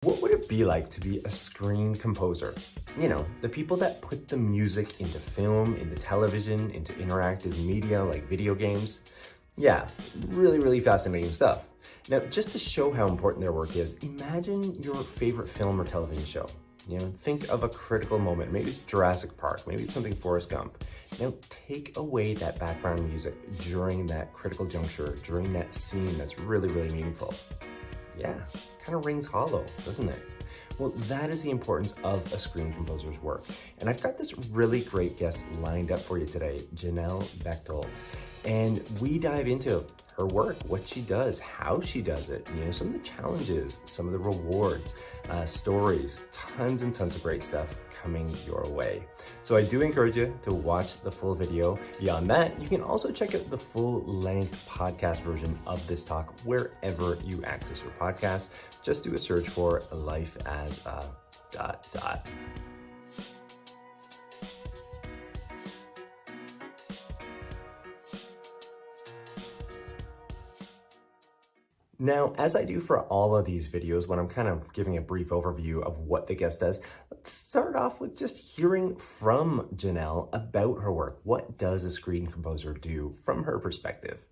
What would it be like to be a screen composer? You know, the people that put the music into film, into television, into interactive media like video games. Yeah, really fascinating stuff. Now, just to show how important their work is, imagine your favorite film or television show. You know, think of a critical moment. Maybe it's Jurassic Park, maybe it's something Forrest Gump. Now, take away that background music during that critical juncture, during that scene that's really meaningful. Yeah, kind of rings hollow, doesn't it? Well, that is the importance of a screen composer's work. And I've got this really great guest lined up for you today, Janal Bechthold. And we dive into her work, what she does, how she does it, you know, some of the challenges, some of the rewards, stories, tons and tons of great stuff coming your way. So I do encourage you to watch the full video. Beyond that, you can also check out the full-length podcast version of this talk wherever you access your podcast. Just do a search for Life as a ... Now, as I do for all of these videos, when I'm kind of giving a brief overview of what the guest does, let's start off with just hearing from Janal about her work. What does a screen composer do from her perspective?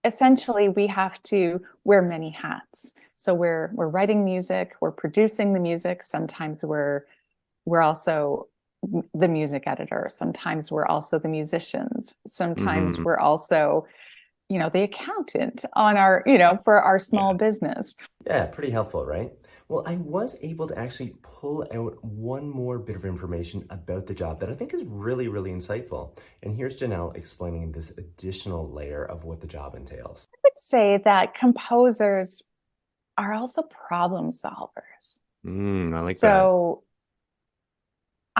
Essentially, we have to wear many hats. So we're writing music, we're producing the music. Sometimes we're also the music editor. Sometimes we're also the musicians. Sometimes we're also the accountant on our, for our small business. Yeah, pretty helpful, right? Well, I was able to actually pull out one more bit of information about the job that I think is really insightful. And here's Janal explaining this additional layer of what the job entails. I would say that composers are also problem solvers. I like that. So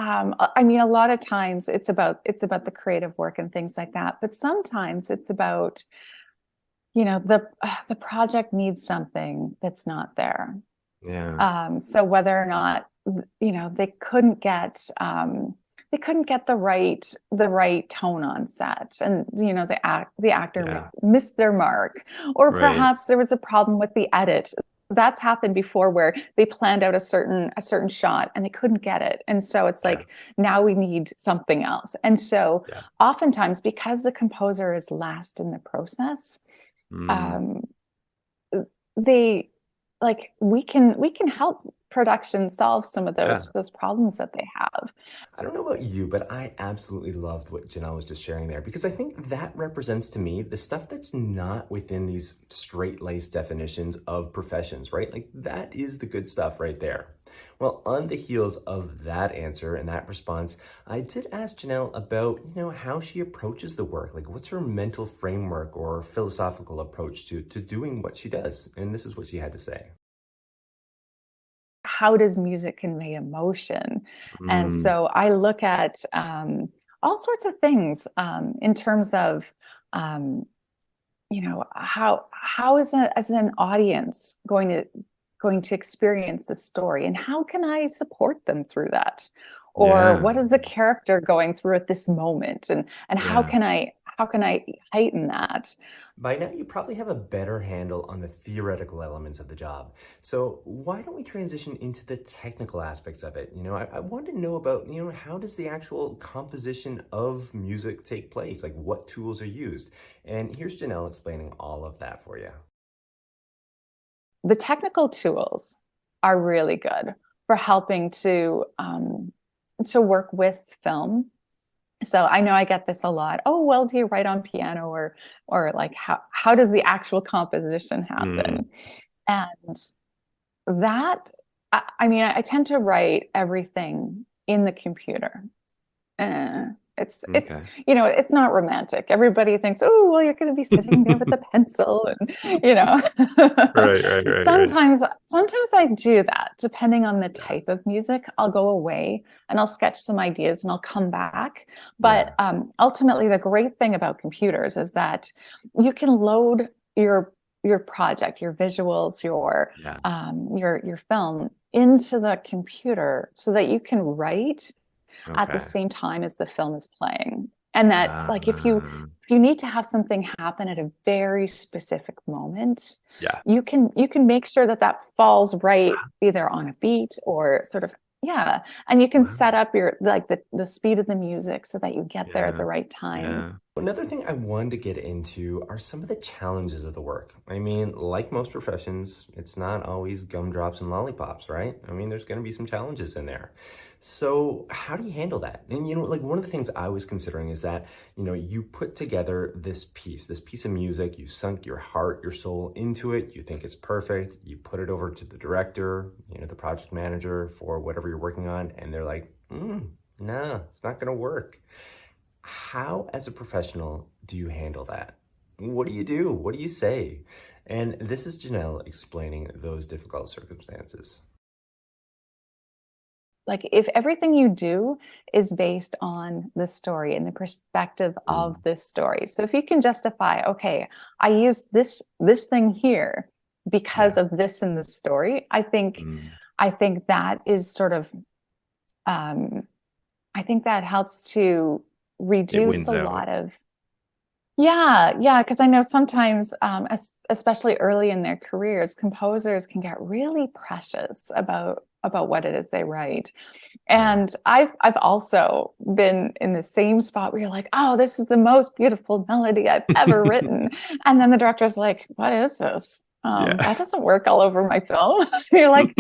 I mean, a lot of times it's about the creative work and things like that, but sometimes it's about, the project needs something that's not there. Yeah. So whether or not, they couldn't get the right tone on set, and the actor missed their mark, or perhaps there was a problem with the edit. That's happened before, where they planned out a certain shot and they couldn't get it. And so it's like, now we need something else. And so oftentimes, because the composer is last in the process, we can help production solve some of those problems that they have. I don't know about you, but I absolutely loved what Janelle was just sharing there, because I think that represents to me the stuff that's not within these straight-laced definitions of professions, right? Like, that is the good stuff right there. Well, on the heels of that answer and that response, I did ask Janelle about, how she approaches the work. Like, what's her mental framework or philosophical approach to doing what she does? And this is what she had to say. How does music convey emotion? And so I look at all sorts of things in terms of, how is as an audience going to experience the story, and how can I support them through that? Or what is the character going through at this moment, and how can I heighten that? By now, you probably have a better handle on the theoretical elements of the job. So why don't we transition into the technical aspects of it? I wanted to know about, how does the actual composition of music take place? Like, what tools are used? And here's Janelle explaining all of that for you. The technical tools are really good for helping to work with film. So I know I get this a lot. Oh, well, do you write on piano, or like how does the actual composition happen? And that, I mean, I tend to write everything in the computer. It's it's not romantic. Everybody thinks, oh, well, you're going to be sitting there with a pencil, and Right. Sometimes I do that. Depending on the type of music, I'll go away and I'll sketch some ideas and I'll come back. But ultimately, the great thing about computers is that you can load your project, your visuals, your film into the computer, so that you can write at the same time as the film is playing. And that like Uh, if you need to have something happen at a very specific moment, yeah. you can make sure that that falls right either on a beat or sort of, yeah, and you can Wow. set up your like the speed of the music so that you get there at Yeah. the right time. Yeah. Another thing I wanted to get into are some of the challenges of the work. I mean, like most professions, it's not always gumdrops and lollipops, right? I mean, there's going to be some challenges in there. So, how do you handle that? And, like one of the things I was considering is that, you put together this piece of music, you sunk your heart, your soul into it, you think it's perfect, you put it over to the director, the project manager for whatever you're working on, and they're like, nah, it's not going to work. How, as a professional, do you handle that? What do you do? What do you say? And this is Janelle explaining those difficult circumstances. Like if everything you do is based on the story and the perspective of Mm, this story. So if you can justify, okay, I used this thing here because yeah. of this in the story, Mm, I think that is sort of um I think that helps to it reduce wins a out. lot of, yeah, yeah, because I know sometimes, especially early in their careers, composers can get really precious about what it is they write. Yeah. And I've also been in the same spot where you're like, oh, this is the most beautiful melody I've ever written, and then the director's like, what is this? Yeah. That doesn't work all over my film. You're like,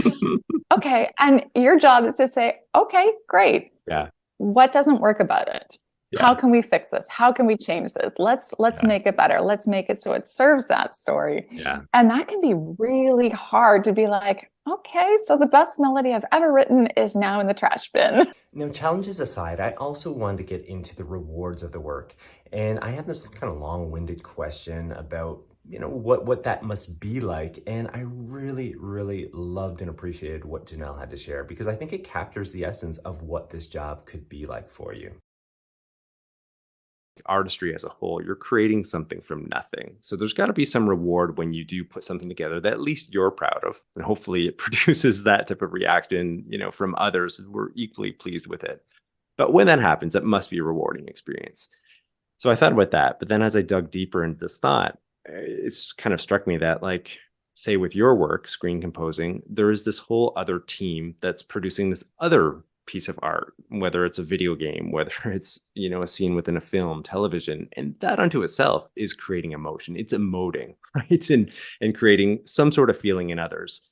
okay, and your job is to say, okay, great, Yeah. what doesn't work about it? How Yeah. can we fix this? How can we change this? Let's Yeah. make it better. Let's make it so it serves that story. Yeah. And that can be really hard to be like, okay, so the best melody I've ever written is now in the trash bin. Now, challenges aside, I also wanted to get into the rewards of the work. And I have this kind of long-winded question about, what that must be like. And I really, really loved and appreciated what Janelle had to share because I think it captures the essence of what this job could be like for you. Artistry as a whole, you're creating something from nothing. So there's got to be some reward when you do put something together that at least you're proud of. And hopefully it produces that type of reaction, from others who were equally pleased with it. But when that happens, it must be a rewarding experience. So I thought about that. But then as I dug deeper into this thought, it's kind of struck me that, like, say with your work, screen composing, there is this whole other team that's producing this other piece of art, whether it's a video game, whether it's, a scene within a film, television, and that unto itself is creating emotion. It's emoting, right? And creating some sort of feeling in others.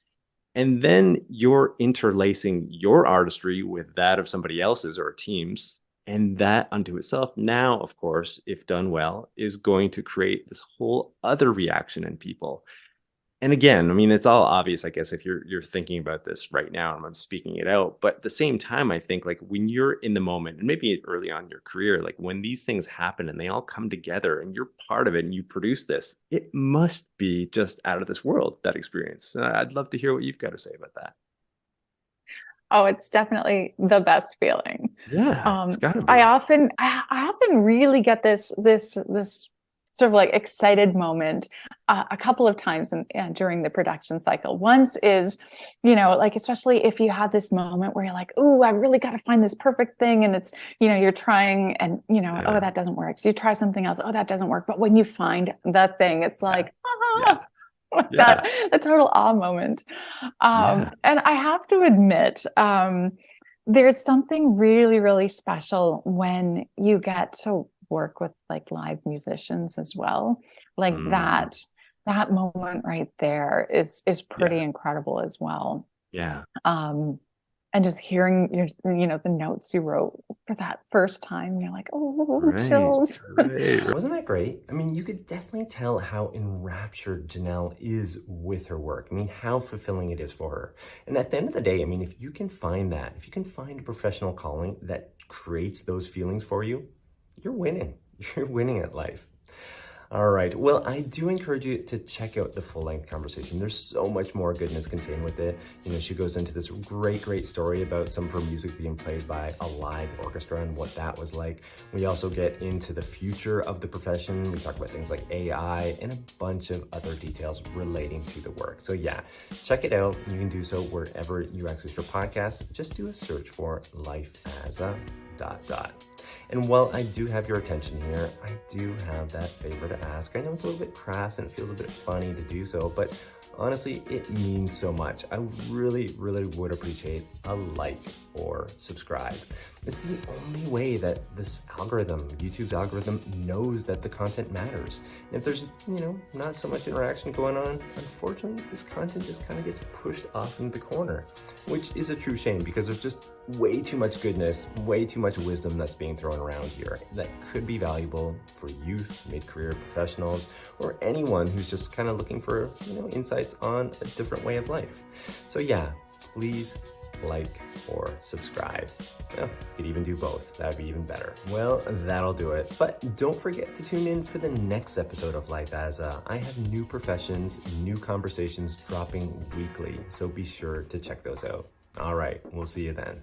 And then you're interlacing your artistry with that of somebody else's or a team's. And that unto itself, now, of course, if done well, is going to create this whole other reaction in people. And again, I mean, it's all obvious, I guess, if you're thinking about this right now and I'm speaking it out. But at the same time, I think like when you're in the moment and maybe early on in your career, like when these things happen and they all come together and you're part of it and you produce this, it must be just out of this world, that experience. I'd love to hear what you've got to say about that. Oh, it's definitely the best feeling. Yeah, it's got to be. I often really get this sort of like excited moment a couple of times during the production cycle. Once is, like especially if you have this moment where you're like, "Ooh, I really got to find this perfect thing," and it's, you're trying, and oh, Yeah, that doesn't work. So you try something else. Oh, that doesn't work. But when you find that thing, it's yeah, like, yeah, ah, yeah, that the total awe moment. yeah. And I have to admit, there's something really, really special when you get to work with like live musicians as well. Like Mm, that moment right there is pretty yeah, incredible as well. yeah. Um, and just hearing the notes you wrote for that first time, you're like, oh, Right, chills. right. Wasn't that great? I mean, you could definitely tell how enraptured Janelle is with her work. I mean, how fulfilling it is for her. And at the end of the day, I mean, if you can find that, if you can find a professional calling that creates those feelings for you, you're winning. You're winning at life. All right. Well, I do encourage you to check out the full-length conversation. There's so much more goodness contained with it. She goes into this great story about some of her music being played by a live orchestra and what that was like. We also get into the future of the profession. We talk about things like AI and a bunch of other details relating to the work. So yeah, check it out. You can do so wherever you access your podcast. Just do a search for Life as a ... And while I do have your attention here, I do have that favor to ask. I know it's a little bit crass and it feels a bit funny to do so, but honestly, it means so much. I really, really would appreciate a like or subscribe. It's the only way that this algorithm, YouTube's algorithm, knows that the content matters. And if there's, not so much interaction going on, unfortunately, this content just kind of gets pushed off in the corner, which is a true shame because there's just way too much goodness, way too much wisdom that's being thrown around here that could be valuable for youth, mid-career professionals, or anyone who's just kind of looking for, insights on a different way of life. So yeah, please like or subscribe. You could even do both. That'd be even better. Well, that'll do it. But don't forget to tune in for the next episode of Life As A. I have new professions, new conversations dropping weekly, so be sure to check those out. All right, we'll see you then.